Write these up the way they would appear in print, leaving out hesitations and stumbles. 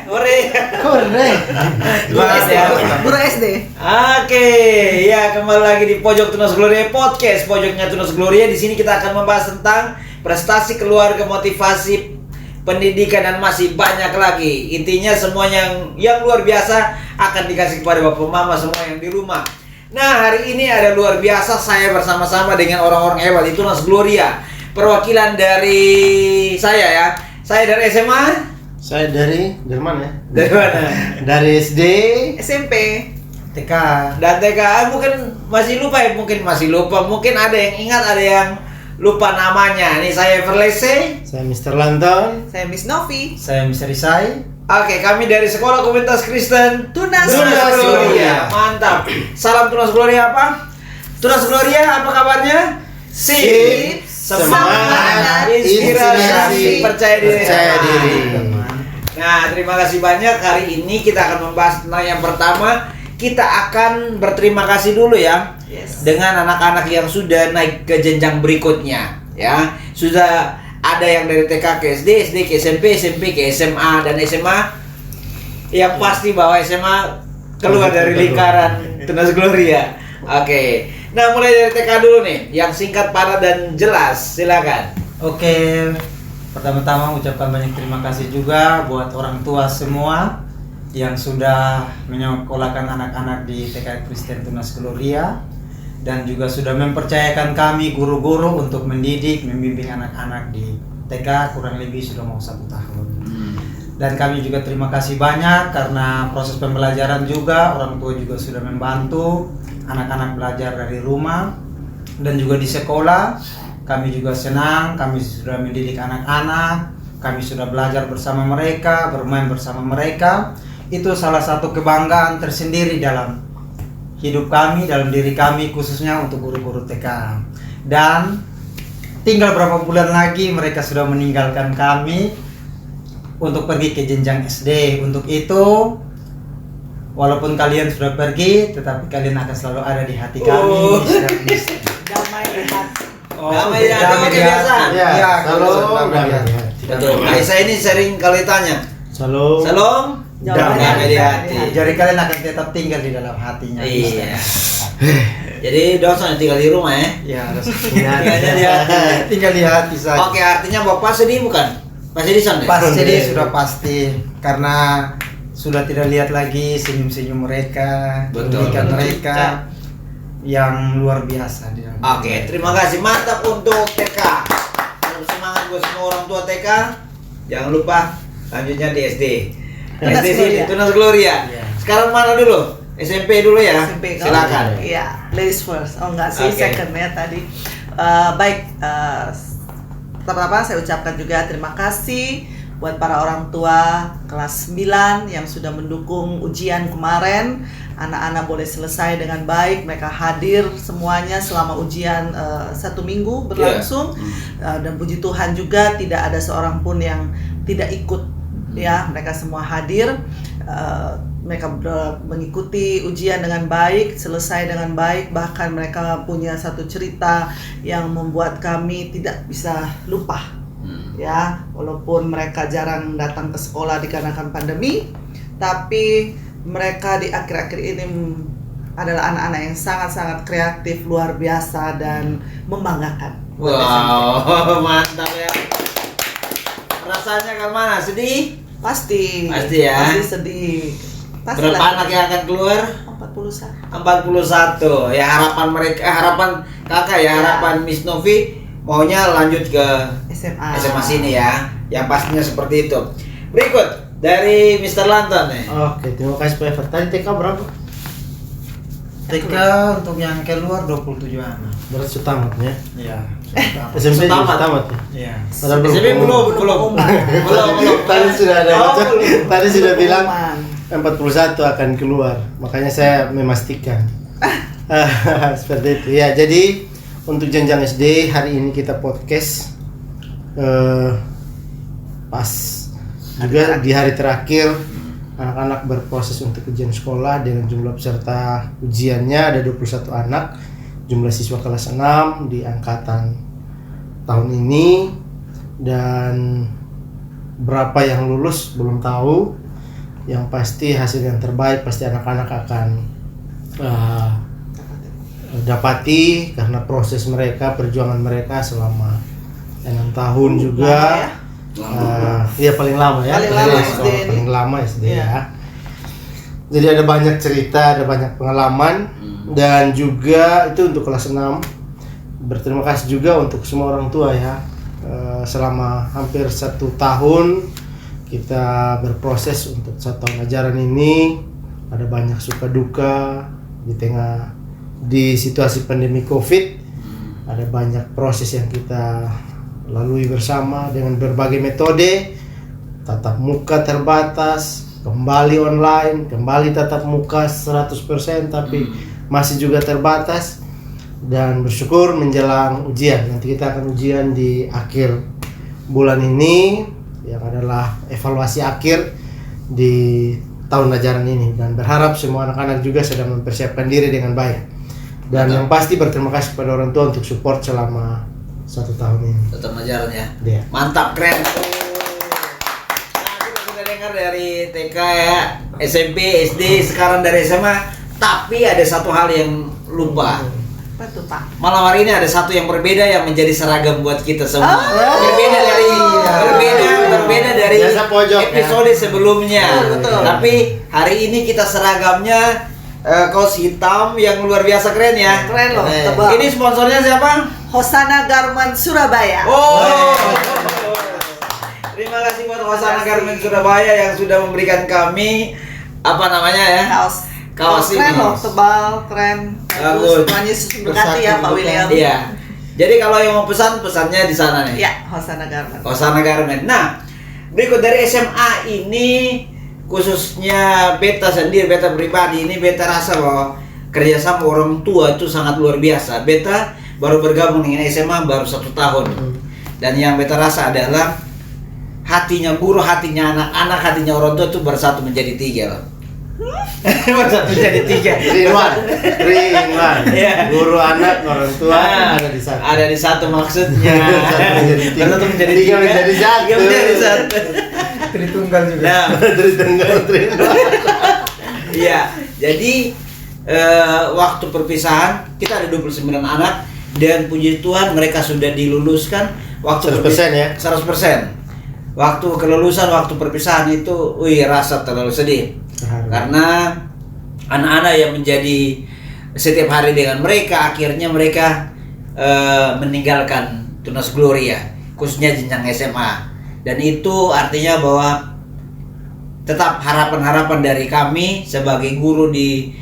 Hore. Guru SD. Oke, ya kembali lagi di Pojok Tunas Gloria Podcast, pojoknya Tunas Gloria. Di sini kita akan membahas tentang prestasi keluarga, motivasi, pendidikan dan masih banyak lagi. Intinya semuanya yang luar biasa akan dikasih kepada bapak mama semua yang di rumah. Nah, hari ini ada luar biasa, saya bersama-sama dengan orang-orang hebat di Tunas Gloria. Perwakilan dari saya ya. Saya dari SMA. Saya dari mana ya? Dari mana? Dari SD, SMP, TK. Dan TK mungkin masih lupa ya, mungkin ada yang ingat, ada yang lupa namanya. Nih saya Verlese, Saya Mr. Lanton. saya Miss Novi. Saya Mr. Risai. Oke, kami dari Sekolah Komunitas Kristen Tunas Gloria. Gloria. Mantap. Salam Tunas Gloria apa? Tunas Gloria apa kabarnya? Sip. Semangat, inspirasi, percaya diri. Nah, terima kasih banyak. Hari ini kita akan membahas tentang yang pertama. Kita akan berterima kasih dulu ya, dengan anak-anak yang sudah naik ke jenjang berikutnya ya. Sudah ada yang dari TK ke SD, SD ke SMP, SMP ke SMA, dan SMA yang pasti bahwa SMA keluar dari lingkaran Tunas Gloria. Oke. Nah, mulai dari TK dulu nih, yang singkat, padat dan jelas. Silakan. Oke, pertama-tama ucapkan banyak terima kasih juga buat orang tua semua yang sudah menyekolahkan anak-anak di TK Kristen Tunas Gloria dan juga sudah mempercayakan kami guru-guru untuk mendidik, membimbing anak-anak di TK kurang lebih sudah mau 1 tahun. Dan kami juga terima kasih banyak karena proses pembelajaran juga orang tua juga sudah membantu anak-anak belajar dari rumah dan juga di sekolah. Kami juga senang, kami sudah mendidik anak-anak, kami sudah belajar bersama mereka, bermain bersama mereka. Itu salah satu kebanggaan tersendiri dalam hidup kami, dalam diri kami, khususnya untuk guru-guru TK. Dan tinggal berapa bulan lagi mereka sudah meninggalkan kami untuk pergi ke jenjang SD. Untuk itu, walaupun kalian sudah pergi, tetapi kalian akan selalu ada di hati kami. Damai di hati. Damai di hati, kebiasaan. Ya, salam. Betul. Aisyah ini sering kali tanya. Salam. Salam. Damai di hati. Jadi kalian akan tetap tinggal di dalam hatinya. Iya. Jadi dosen tinggal di rumah ya. Ya, harus Tinggalnya di hati. tinggal di hati saja. Oke, artinya Bapak sedih bukan? Masih di sana? Pasti sudah pasti karena sudah tidak lihat lagi senyum-senyum mereka, Betul, pendidikan betul. mereka yang luar biasa di dalam. Oke, terima kasih, mantap untuk TK. Salam semangat buat semua orang tua TK. Jangan lupa lanjutnya di SD. Tunas SD sih Gloria. Tunas Gloria. Iya. Sekarang mana dulu? SMP dulu ya. SMP, Silakan. Iya, ladies first. Oh enggak sih, Oke. second ya tadi. Pertama-tama saya ucapkan juga terima kasih buat para orang tua kelas 9 yang sudah mendukung ujian kemarin. Anak-anak boleh selesai dengan baik, mereka hadir semuanya selama ujian 1 minggu berlangsung. Dan puji Tuhan juga tidak ada seorang pun yang tidak ikut ya, mereka semua hadir. Mereka mengikuti ujian dengan baik, selesai dengan baik, bahkan mereka punya satu cerita yang membuat kami tidak bisa lupa. Ya, walaupun mereka jarang datang ke sekolah dikarenakan pandemi, tapi mereka di akhir-akhir ini adalah anak-anak yang sangat-sangat kreatif, luar biasa dan membanggakan. Wow, mantap ya. Rasanya kan mana? Sedih? Pasti Pasti ya. Pasti sedih. Pasti Berapa lah. anak yang akan keluar? 41. 41. Ya harapan mereka, harapan kakak ya, harapan Miss Novi maunya lanjut ke SMA. SMA sini ya. Yang pastinya seperti itu. Berikut dari Mr. Lanton nih. Oke, terima kasih Pak Ever. Tadi TK berapa? TK untuk yang keluar 27 anak. Berarti sudah tamat ya. Iya. SMP juga Tamat. sudah tamat ya. Iya. Padahal SMP belum. Tadi sudah ada tadi sudah bilang Pengumuman. 41 akan keluar. Makanya saya memastikan. Seperti itu. Ya, jadi untuk jenjang SD hari ini kita podcast pas juga di hari terakhir anak-anak berproses untuk ujian sekolah dengan jumlah peserta ujiannya ada 21 anak, jumlah siswa kelas 6 di angkatan tahun ini, dan berapa yang lulus belum tahu, Yang pasti hasil yang terbaik pasti anak-anak akan dapati karena proses mereka, perjuangan mereka selama 6 tahun juga. Iya paling lama ya. Paling lama SD ini. Paling lama SD Iya. ya. Jadi ada banyak cerita, ada banyak pengalaman dan juga itu untuk kelas 6. Berterima kasih juga untuk semua orang tua ya. Selama hampir 1 tahun kita berproses untuk 1 tahun ajaran ini, ada banyak suka duka di situasi pandemi COVID. Ada banyak proses yang kita lalui bersama dengan berbagai metode, tatap muka terbatas, kembali online, kembali tatap muka 100% tapi masih juga terbatas, dan bersyukur menjelang ujian. Nanti kita akan ujian di akhir bulan ini yang adalah evaluasi akhir di tahun ajaran ini, dan berharap semua anak-anak juga sedang mempersiapkan diri dengan baik. Dan yang pasti berterima kasih kepada orang tua untuk support selama 1 tahun ini. Tetap ajaran ya. Iya. Mantap, keren. Nah, kita sudah dengar dari TK ya, SMP, SD, sekarang dari SMA. Tapi ada satu hal yang lupa. Apa tuh Pak? Malam hari ini ada satu yang berbeda yang menjadi seragam buat kita semua. Oh. Berbeda dari Biasa pojok, episode sebelumnya. Betul. Tapi hari ini kita seragamnya kaos hitam yang luar biasa keren ya. Keren loh, tebal. Ini sponsornya siapa? Hosana Garment Surabaya. Oh. Terima kasih buat Hosana Garment Surabaya yang sudah memberikan kami apa namanya ya? Kaos keren ini. loh, tebal, keren. Bagus. Tuhan Yesus memberkati ya Pak William. Iya. Jadi kalau yang mau pesannya di sana nih. Ya, Hosana Garment. Hosana Garment. Nah, berikut dari SMA ini, khususnya beta sendiri, beta pribadi ini, beta rasa bahwa kerjasama orang tua itu sangat luar biasa. Beta baru bergabung dengan SMA baru 1 tahun, dan yang beta rasa adalah hatinya guru, hatinya anak-anak, hatinya orang tua itu bersatu menjadi 3 loh. Bersatu menjadi 3. 3-in-1. Iya. Guru, anak, orang tua ada di satu. Ada di satu maksudnya. Bersatu menjadi 3 3 menjadi 1. menjadi 1. Tritunggal juga. Nah, Dari tengah terima. iya. Jadi waktu perpisahan kita ada 29 anak, dan puji Tuhan mereka sudah diluluskan. Waktu 100% ya? 100%. Waktu kelulusan, waktu perpisahan itu, rasa terlalu sedih. Karena anak-anak yang menjadi setiap hari dengan mereka, akhirnya mereka meninggalkan Tunas Gloria, khususnya jenjang SMA. Dan itu artinya bahwa tetap harapan-harapan dari kami sebagai guru di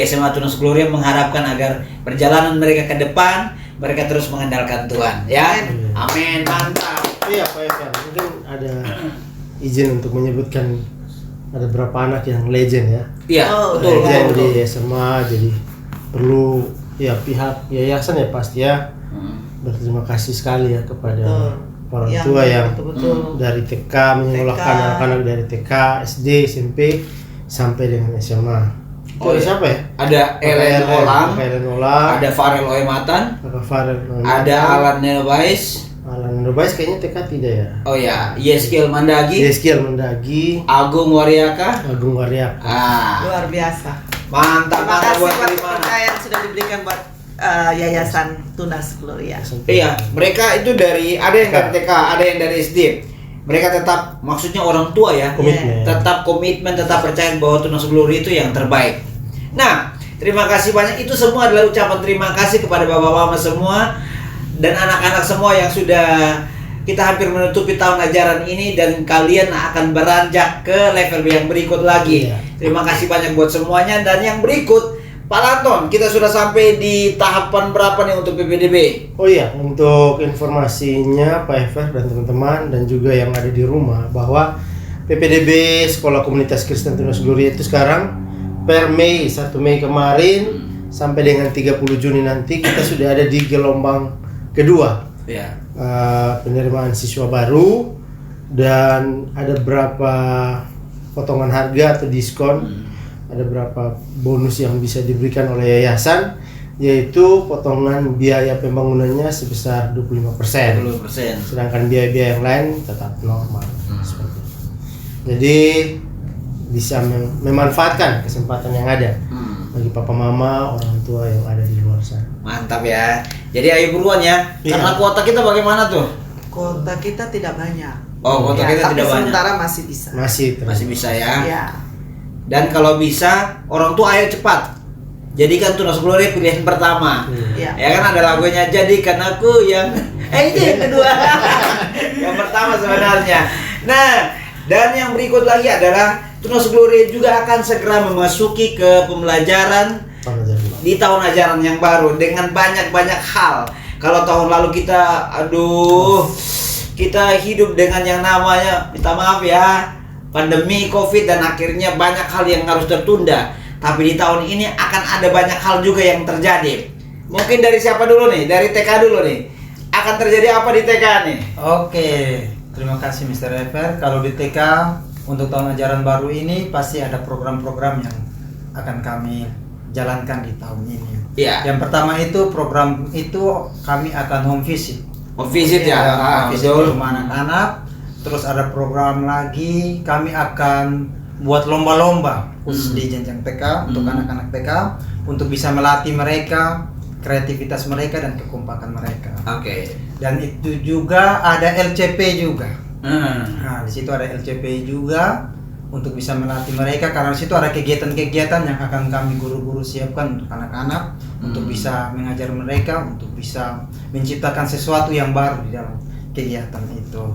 SMA Tunas Gloria mengharapkan agar perjalanan mereka ke depan mereka terus mengandalkan Tuhan, ya. Amin, mantap. Iya Pak Evan, mungkin ada izin untuk menyebutkan ada berapa anak yang legend ya. Iya, betul. Legend di SMA, jadi perlu ya pihak yayasan ya pasti ya berterima kasih sekali ya kepada orang tua yang dari TK menyekolahkan anak-anak dari TK, SD, SMP sampai dengan SMA. Itu ada siapa ya? Ada Ellen Olang, ada ada Farel Oematan, ada Alan Nenobais. Alan Nenobais kayaknya TK tidak ya? Oh ya, Yeskiel Mandagi, Agung Wariaka. Luar biasa. Mantap, Terima kasih buat buat terima. kepercayaan yang sudah diberikan buat Yayasan Tunas Gloria. Iya, mereka itu ada yang dari TK, ada yang dari SD. Mereka tetap, maksudnya orang tua ya, tetap komitmen, tetap percaya bahwa Tunas Gloria itu yang terbaik. Nah, terima kasih banyak. Itu semua adalah ucapan terima kasih kepada bapak-bapak semua dan anak-anak semua yang sudah kita hampir menutupi tahun ajaran ini, dan kalian akan beranjak ke level yang berikut lagi. Terima kasih banyak buat semuanya. Dan yang berikut, Pak Lanton, kita sudah sampai di tahapan berapa nih untuk PPDB? Oh iya, untuk informasinya Pak Ever dan teman-teman dan juga yang ada di rumah, bahwa PPDB Sekolah Komunitas Kristen Tunas Gloria itu sekarang per Mei, 1 Mei kemarin sampai dengan 30 Juni nanti kita sudah ada di gelombang kedua. Ya. Penerimaan siswa baru, dan ada berapa potongan harga atau diskon, ada berapa bonus yang bisa diberikan oleh yayasan, yaitu potongan biaya pembangunannya sebesar 25%. 20%. Sedangkan biaya-biaya yang lain tetap normal. Seperti itu. Jadi bisa memanfaatkan kesempatan yang ada bagi papa mama orang tua yang ada di luar sana. Mantap ya. Jadi ayo buruan ya. Iya. Karena kuota kita bagaimana tuh? Kota kita tidak banyak. Oh, kuota kita tapi tidak banyak. sementara masih bisa. Masih bisa ya. Ya. Dan kalau bisa orang tua ayo cepat. Jadikan Tunas Gloria pilihan pertama. Iya. Ya kan ada lagunya jadikan aku yang itu yang kedua. Yang pertama sebenarnya. Nah, dan yang berikut lagi adalah Tunas Gloria juga akan segera memasuki ke pembelajaran di tahun ajaran yang baru dengan banyak-banyak hal. Kalau tahun lalu kita kita hidup dengan yang namanya, minta maaf ya, pandemi Covid dan akhirnya banyak hal yang harus tertunda. Tapi di tahun ini akan ada banyak hal juga yang terjadi. Mungkin dari siapa dulu nih? Dari TK dulu nih. Akan terjadi apa di TK nih? Oke, terima kasih Mr. Ever. Kalau di TK untuk tahun ajaran baru ini pasti ada program-program yang akan kami jalankan di tahun ini. Iya. Yang pertama itu program itu kami akan home visit. Home visit ya. Home visit Betul. ke rumah anak-anak. Terus ada program lagi kami akan buat lomba-lomba khusus di jenjang TK untuk anak-anak TK untuk bisa melatih mereka kreativitas mereka dan kekompakan mereka. Oke. Dan itu juga ada LCP juga. Hmm. Nah, di situ ada LCP juga untuk bisa melatih mereka karena di situ ada kegiatan-kegiatan yang akan kami guru-guru siapkan untuk anak-anak untuk bisa mengajar mereka untuk bisa menciptakan sesuatu yang baru di dalam kegiatan itu.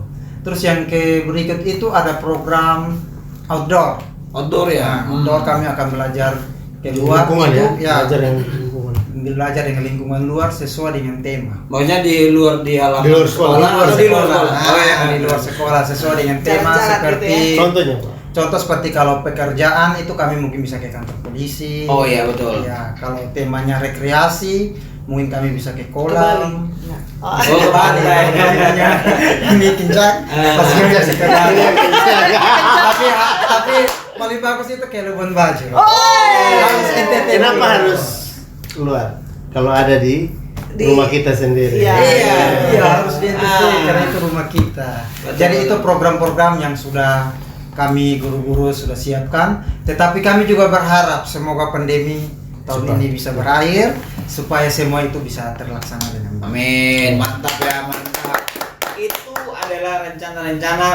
Terus yang berikut itu ada program outdoor. Outdoor ya. Nah, outdoor kami akan belajar keluar Lingkungan itu, ya, belajar yang lingkungan. belajar dengan lingkungan luar sesuai dengan tema. Maksudnya di luar di halaman Di luar sekolah. atau di luar sekolah. Nah, Oh ya. di luar sekolah sesuai dengan tema Jalan-jalan seperti gitu Contohnya Pak. contoh seperti kalau pekerjaan itu kami mungkin bisa ke kantor polisi. Oh iya betul. Ya, kalau temanya rekreasi mungkin kami bisa ke Ke Bali. kolam. Ya. Oh, ke Bali. Namanya ini kinjak pasti bisa ke Bali. tapi paling bagus itu ke Labuan Bajo. Harus entertain Kenapa dulu. harus keluar? Kalau ada di rumah kita sendiri. Iya. Iya, harus di-entertain karena itu rumah kita. Jadi itu program-program yang sudah kami guru-guru sudah siapkan, tetapi kami juga berharap semoga pandemi tahun ini bisa berakhir supaya semua itu bisa terlaksana dengan baik. Amin. Mantap ya, mantap. Itu adalah rencana-rencana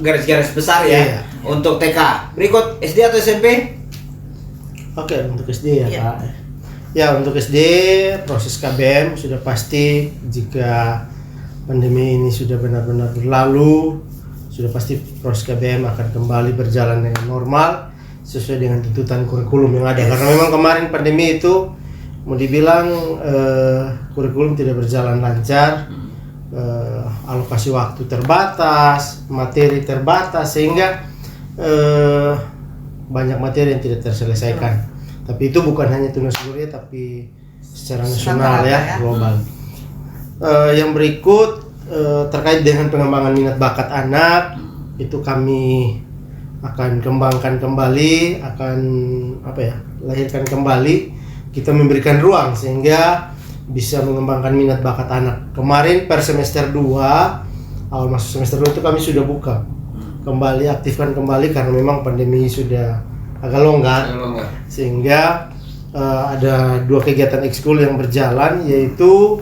garis-garis besar ya Iya. untuk TK. Berikut SD atau SMP? Oke, untuk SD ya, Iya. Pak. Ya, untuk SD proses KBM sudah pasti jika pandemi ini sudah benar-benar berlalu, sudah pasti proses KBM akan kembali berjalan dengan normal sesuai dengan tuntutan kurikulum yang ada. Karena memang kemarin pandemi itu mau dibilang kurikulum tidak berjalan lancar, alokasi waktu terbatas, materi terbatas sehingga banyak materi yang tidak terselesaikan. Tapi itu bukan hanya Tunas Gloria tapi secara nasional Rata-rata ya, ya. global. Yang berikut terkait dengan pengembangan minat bakat anak itu kami akan kembangkan kembali, akan lahirkan kembali. Kita memberikan ruang sehingga bisa mengembangkan minat bakat anak. Kemarin per semester 2, awal masuk semester 2 itu kami sudah buka kembali, aktifkan kembali karena memang pandemi sudah agak longgar. Sehingga ada 2 kegiatan ekskul yang berjalan yaitu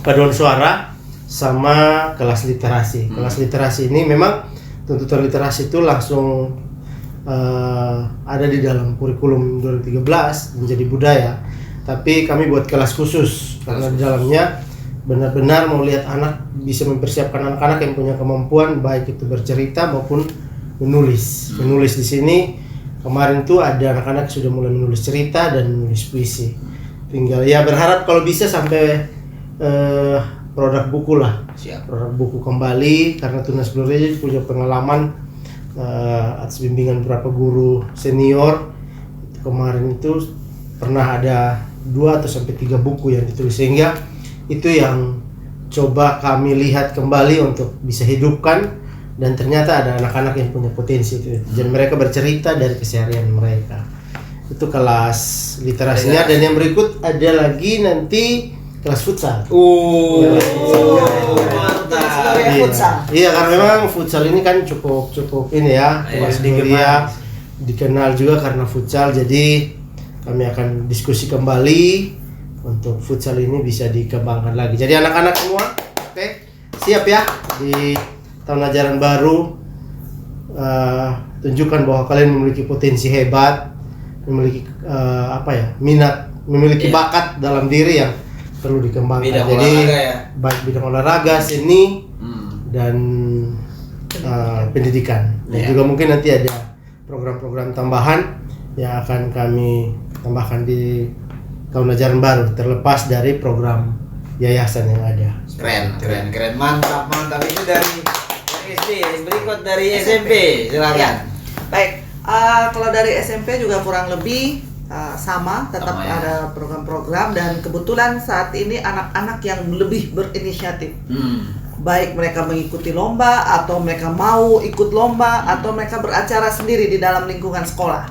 paduan suara sama kelas literasi. Kelas literasi ini memang tuntutan literasi itu langsung ada di dalam kurikulum 2013 menjadi budaya. Tapi kami buat kelas khusus karena di dalamnya benar-benar mau lihat anak bisa mempersiapkan anak-anak yang punya kemampuan baik itu bercerita maupun menulis. Menulis di sini kemarin tuh ada anak-anak sudah mulai menulis cerita dan menulis puisi. Tinggal ya berharap kalau bisa sampai produk buku lah. Siap. Produk buku kembali karena Tunas Gloria punya pengalaman atas bimbingan beberapa guru senior. Kemarin itu pernah ada 2 atau sampai 3 buku yang ditulis sehingga itu yang coba kami lihat kembali untuk bisa hidupkan dan ternyata ada anak-anak yang punya potensi itu dan mereka bercerita dari keseharian mereka. Itu kelas literasinya dan yang berikut ada lagi nanti kelas futsal. Mantap. Gloria futsal. Iya karena memang futsal ini kan cukup ini ya, Iya, Tunas digemari. Gloria dikenal juga karena futsal, jadi kami akan diskusi kembali untuk futsal ini bisa dikembangkan lagi. Jadi anak-anak semua, oke, siap ya di tahun ajaran baru. Tunjukkan bahwa kalian memiliki potensi hebat, memiliki minat, memiliki bakat dalam diri yang perlu dikembangkan. Bidang Jadi olahraga ya? baik bidang olahraga, seni, dan pendidikan. Dan juga mungkin nanti ada program-program tambahan yang akan kami tambahkan di tahun ajaran baru, terlepas dari program yayasan yang ada. Keren, mantap. Itu dari SD, berikut dari SMP, silakan. Ya. Baik, kalau dari SMP juga kurang lebih sama, tetap Sama, ya. ada program-program, dan kebetulan saat ini anak-anak yang lebih berinisiatif. Baik mereka mengikuti lomba, atau mereka mau ikut lomba, atau mereka beracara sendiri di dalam lingkungan sekolah.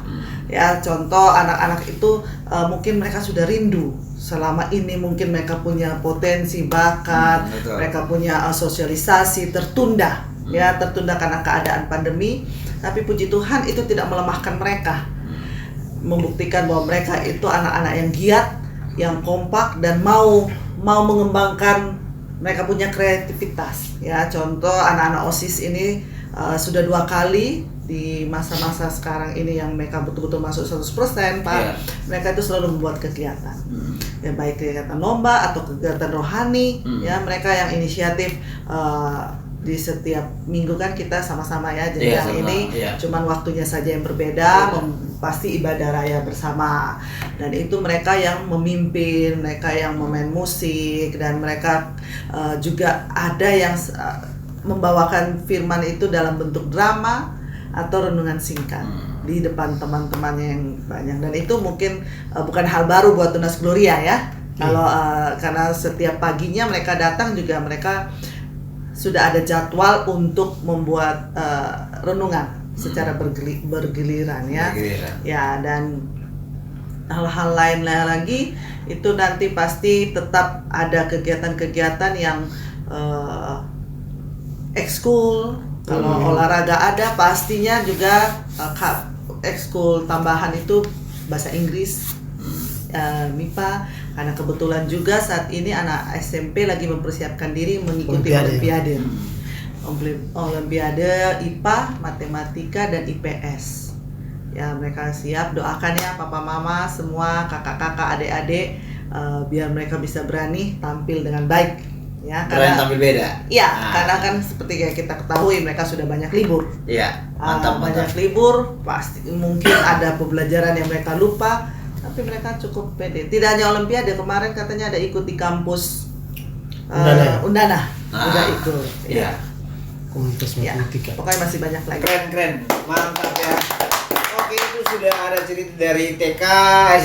Ya, contoh anak-anak itu mungkin mereka sudah rindu. Selama ini mungkin mereka punya potensi, bakat, betul. mereka punya sosialisasi tertunda, ya tertunda karena keadaan pandemi. Tapi puji Tuhan itu tidak melemahkan mereka, membuktikan bahwa mereka itu anak-anak yang giat, yang kompak, dan mau mengembangkan. Mereka punya kreativitas, ya. Contoh anak-anak OSIS ini sudah 2 kali di masa-masa sekarang ini yang mereka betul-betul masuk 100%, Pak. Yeah. Mereka itu selalu membuat kegiatan, ya baik kegiatan lomba atau kegiatan rohani, ya mereka yang inisiatif. Di setiap minggu kan kita sama-sama ya, jadi Iya, yang sama, ini iya. cuman waktunya saja yang berbeda, pasti ibadah raya bersama, dan itu mereka yang memimpin, mereka yang memain musik, dan mereka juga ada yang membawakan firman itu dalam bentuk drama atau renungan singkat di depan teman-temannya yang banyak, dan itu mungkin bukan hal baru buat Tunas Gloria ya. Kalau karena setiap paginya mereka datang juga, mereka sudah ada jadwal untuk membuat renungan secara bergiliran ya. Ya, dan hal-hal lain lagi itu nanti pasti tetap ada kegiatan-kegiatan yang ekskul. Kalau olahraga ada, pastinya juga ekskul tambahan itu bahasa Inggris, MIPA. Karena kebetulan juga saat ini anak SMP lagi mempersiapkan diri mengikuti Olimpiade IPA, Matematika, dan IPS. Ya, mereka siap, doakan ya Papa Mama semua, kakak-kakak, adik-adik, biar mereka bisa berani tampil dengan baik. Ya, karena tampil beda. Ya, karena kan seperti yang kita ketahui mereka sudah banyak libur. Iya, mantap. Banyak libur, pasti mungkin ada pembelajaran yang mereka lupa. Tapi mereka cukup pede. Tidak hanya Olimpiade, kemarin katanya ada ikut di kampus Undana. Udah ikut. Iya. Komunitas matematika. Pokoknya masih banyak lagi. Keren, mantap ya. Oke, itu sudah ada cerita dari TK,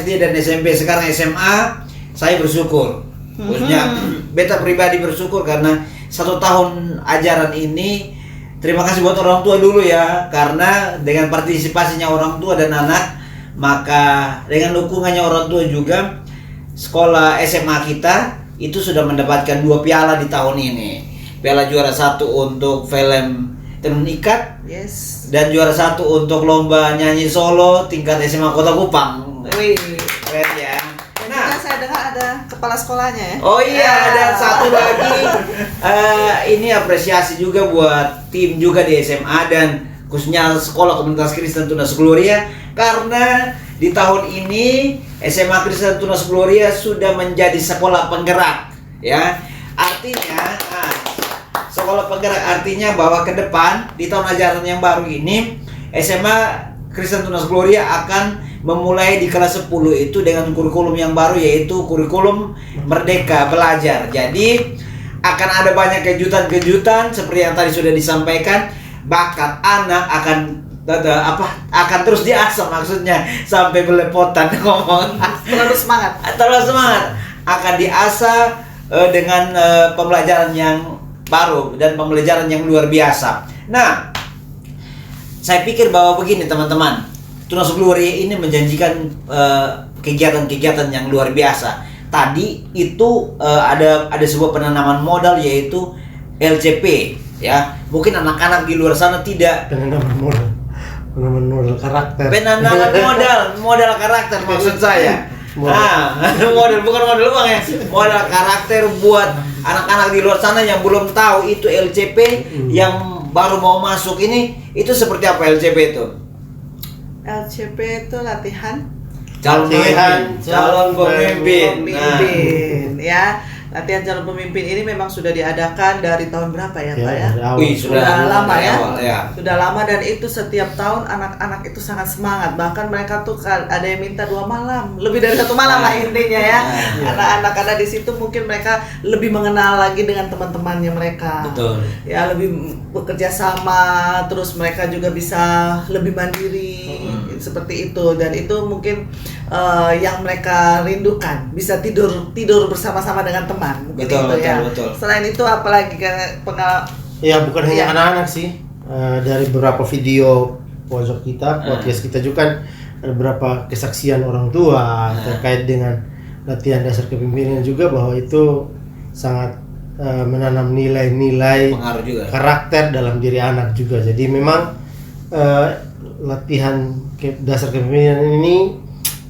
SD, dan SMP. Sekarang SMA, saya bersyukur. Khususnya beta pribadi bersyukur karena 1 tahun ajaran ini. Terima kasih buat orang tua dulu ya, karena dengan partisipasinya orang tua dan anak, maka dengan dukungannya orang tua juga, sekolah SMA kita itu sudah mendapatkan 2 piala di tahun ini. Piala juara 1 untuk film tenun ikat, Yes. dan juara 1 untuk lomba nyanyi solo tingkat SMA Kota Kupang. Wih, keren ya. Nah, saya dengar ada kepala sekolahnya ya. Oh iya, ada satu lagi. Ini apresiasi juga buat tim juga di SMA dan khususnya Sekolah Komunitas Kristen Tunas Gloria, karena di tahun ini SMA Kristen Tunas Gloria sudah menjadi sekolah penggerak ya. Artinya sekolah penggerak artinya bahwa ke depan di tahun ajaran yang baru ini SMA Kristen Tunas Gloria akan memulai di kelas 10 itu dengan kurikulum yang baru, yaitu kurikulum Merdeka Belajar. Jadi akan ada banyak kejutan-kejutan seperti yang tadi sudah disampaikan. Bakat anak akan terus diasah, maksudnya sampai belepotan ngomong. Terlalu semangat. Akan diasah dengan pembelajaran yang baru dan pembelajaran yang luar biasa. Nah, saya pikir bahwa begini teman-teman, Tunas Gloria ini menjanjikan kegiatan-kegiatan yang luar biasa. Tadi itu ada sebuah penanaman modal, yaitu LCP ya. Mungkin anak-anak di luar sana tidak penanaman modal. Modal karakter. Penandalan modal karakter maksud saya. Modal bukan modal uang ya. Modal karakter buat anak-anak di luar sana yang belum tahu itu LCP yang baru mau masuk ini, itu seperti apa LCP itu? LCP itu latihan Calon pemimpin. Ya. Latihan calon pemimpin ini memang sudah diadakan dari tahun berapa ya, Pak ya? Wih, sudah lama ya. Ya. Sudah lama, dan itu setiap tahun anak-anak itu sangat semangat. Bahkan mereka tuh ada yang minta 2 malam, lebih dari 1 malam lah intinya ya. Anak-anak karena di situ mungkin mereka lebih mengenal lagi dengan teman-temannya mereka. Betul. Ya, lebih bekerja sama, terus mereka juga bisa lebih mandiri seperti itu, dan itu mungkin yang mereka rindukan, bisa tidur bersama-sama dengan teman. Mungkin Betul, itu ya. betul. Selain itu apalagi Ya bukan hanya anak-anak sih. Dari beberapa video pojok kita, podcast kita juga kan ada beberapa kesaksian orang tua terkait dengan latihan dasar kepemimpinan juga, bahwa itu sangat menanam nilai-nilai Pengaruh juga. karakter dalam diri anak juga. Jadi memang latihan dasar kepemimpinan ini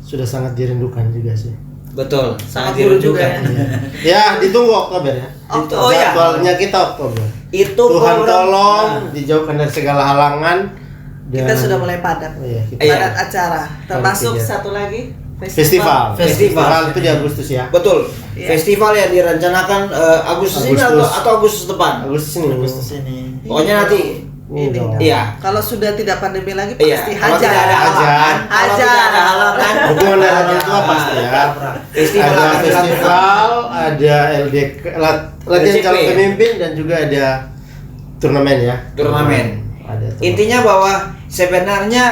sudah sangat dirindukan juga sih. Betul, sangat Guru juga dirindukan. Ya, ditunggu Oktober ya. Oh ya. Jadwalnya kita Oktober. Itu Tuhan program- tolong dijauhkan dari segala halangan. kita sudah mulai padat. Iya, kita Iya. Padat acara. Termasuk Iya. satu lagi festival. Festival. Itu di Agustus ya. Betul. Iya. Festival yang direncanakan Agustus ini Agustus. atau Agustus depan. Agustus ini. ini. Pokoknya nanti. Ini dong. Iya. Kalau sudah tidak pandemi lagi Iya. pasti Kalau hajar. tidak ada halangan, kalau Hajar. tidak ada halangan. Dukungan dari orang tua pasti ya. Festival Ada akan festival, ada LDK, latihan LCP. calon pemimpin, dan juga ada turnamen ya. Turnamen. Ada turnamen. Intinya bahwa sebenarnya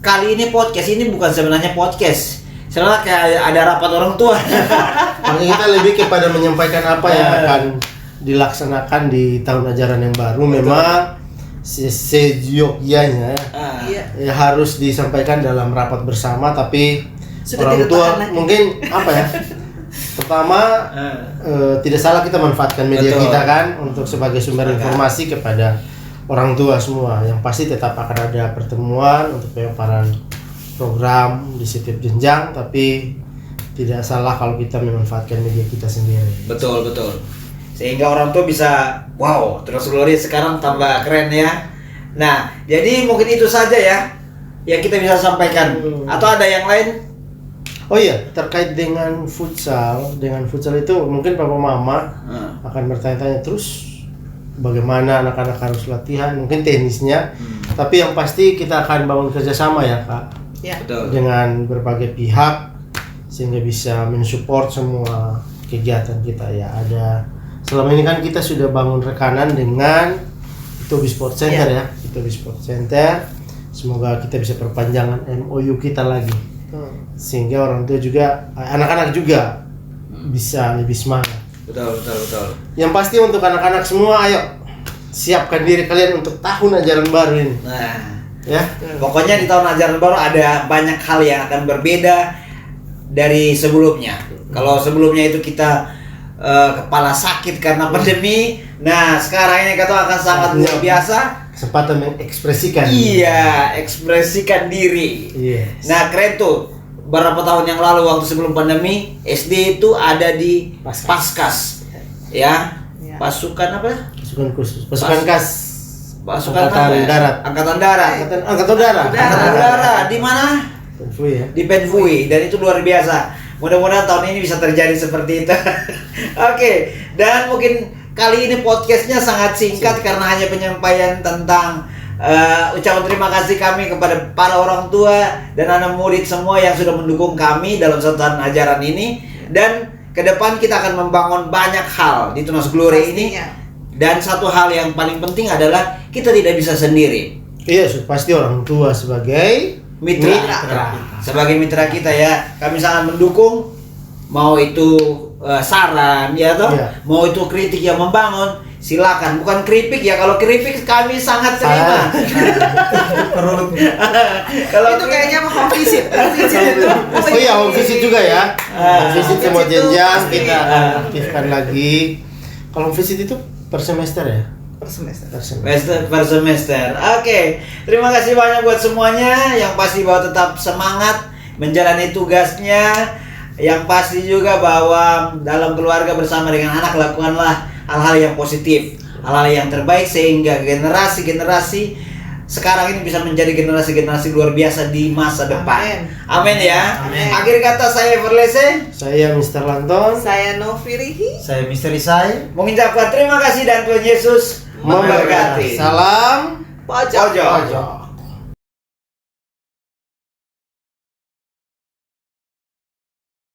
kali ini podcast ini bukan sebenarnya podcast. Sebenarnya kayak ada rapat orang tua. Makanya kita lebih kepada menyampaikan apa yang akan dilaksanakan di tahun ajaran yang baru. Memang seyogyanya Ah. Iya. ya harus disampaikan dalam rapat bersama, tapi Sudah orang tidak tua tahan lagi. mungkin apa ya, pertama tidak salah kita manfaatkan media Betul. kita kan untuk sebagai sumber informasi kepada orang tua semua. Yang pasti tetap akan ada pertemuan untuk pemaparan program di setiap jenjang, tapi tidak salah kalau kita memanfaatkan media kita sendiri. Betul, betul. Sehingga orang tua bisa, wow, Tunas Glory sekarang tambah keren ya. Nah, jadi mungkin itu saja ya yang kita bisa sampaikan. Atau ada yang lain? Oh iya, terkait dengan futsal itu mungkin Papa Mama akan bertanya-tanya terus bagaimana anak-anak harus latihan, mungkin teknisnya. Tapi yang pasti kita akan bangun kerjasama ya Kak, Ya. Betul. dengan berbagai pihak sehingga bisa mensupport semua kegiatan kita ya. Ada selama ini kan kita sudah bangun rekanan dengan Itobi Sport Center ya, Itobi Sport Center. Semoga kita bisa perpanjangan MOU kita lagi, sehingga orang tua juga, anak-anak juga bisa lebih semangat. Betul, betul, betul. Yang pasti untuk anak-anak semua, ayo siapkan diri kalian untuk tahun ajaran baru ini Nah, ya. pokoknya di tahun ajaran baru ada banyak hal yang akan berbeda dari sebelumnya. Kalau sebelumnya itu kita kepala sakit karena pandemi, nah sekarang ini kata akan sangat luar biasa. Kesempatan mengekspresikan. Iya, ekspresikan diri. Yes. Nah keren tuh. Beberapa tahun yang lalu waktu sebelum pandemi, SD itu ada di Paskas, ya. Ya. Pasukan apa? Pasukan khusus, pasukan khas, Pasukan Angkatan apa ya? Darat. Angkatan Darat. angkatan udara. Angkatan Udara. Di mana? Tenfui ya. Di Penfui, dan itu luar biasa. Mudah-mudahan tahun ini bisa terjadi seperti itu. Oke, dan mungkin kali ini podcastnya sangat singkat karena hanya penyampaian tentang ucapan terima kasih kami kepada para orang tua dan anak murid semua yang sudah mendukung kami dalam satu tahun ajaran ini. Dan ke depan kita akan membangun banyak hal di Tunas Glory ini. Pastinya. Dan satu hal yang paling penting adalah kita tidak bisa sendiri. Iya, pasti orang tua sebagai Mitra. Sebagai mitra kita ya, kami sangat mendukung. Mau itu saran ya toh, Iya. mau itu kritik yang membangun, silakan. Bukan keripik ya, kalau keripik kami sangat terima. Kalau Itu kayaknya home visit. Home visit itu. Oh iya, home visit juga ya. Home visit semua Home visit itu jenjang pasti. kita akan aktifkan lagi. Kalau home visit itu per semester ya? per semester. Per semester. Oke, terima kasih banyak buat semuanya. Yang pasti bahwa tetap semangat menjalani tugasnya. Yang pasti juga bahwa dalam keluarga bersama dengan anak lakukanlah hal-hal yang positif, hal-hal yang terbaik sehingga generasi-generasi sekarang ini bisa menjadi generasi-generasi luar biasa di masa depan. Amin ya. Amin. Akhir kata saya Verlese. Saya Mr. Lanton. Saya Novi Rihi. Saya Misteri Sai. Mengucapkan terima kasih dan Tuhan Yesus memberkati. Salam Pojok. Pojok.